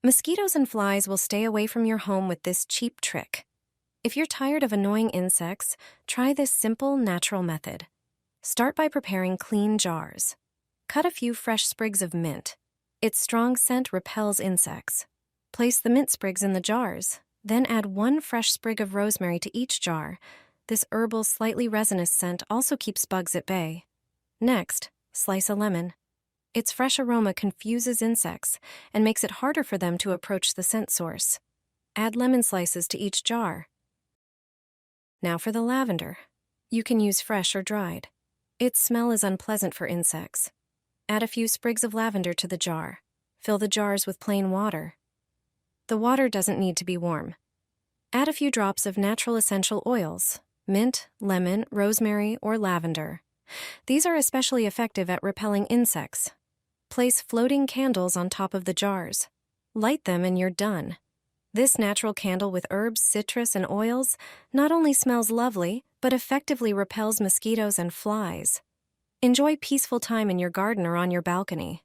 Mosquitoes and flies will stay away from your home with this cheap trick. If you're tired of annoying insects, try this simple, natural method. Start by preparing clean jars. Cut a few fresh sprigs of mint. Its strong scent repels insects. Place the mint sprigs in the jars, then add one fresh sprig of rosemary to each jar. This herbal, slightly resinous scent also keeps bugs at bay. Next, slice a lemon. Its fresh aroma confuses insects and makes it harder for them to approach the scent source. Add lemon slices to each jar. Now for the lavender. You can use fresh or dried. Its smell is unpleasant for insects. Add a few sprigs of lavender to the jar. Fill the jars with plain water. The water doesn't need to be warm. Add a few drops of natural essential oils, mint, lemon, rosemary, or lavender. These are especially effective at repelling insects. Place floating candles on top of the jars. Light them and you're done. This natural candle with herbs, citrus, and oils not only smells lovely, but effectively repels mosquitoes and flies. Enjoy peaceful time in your garden or on your balcony.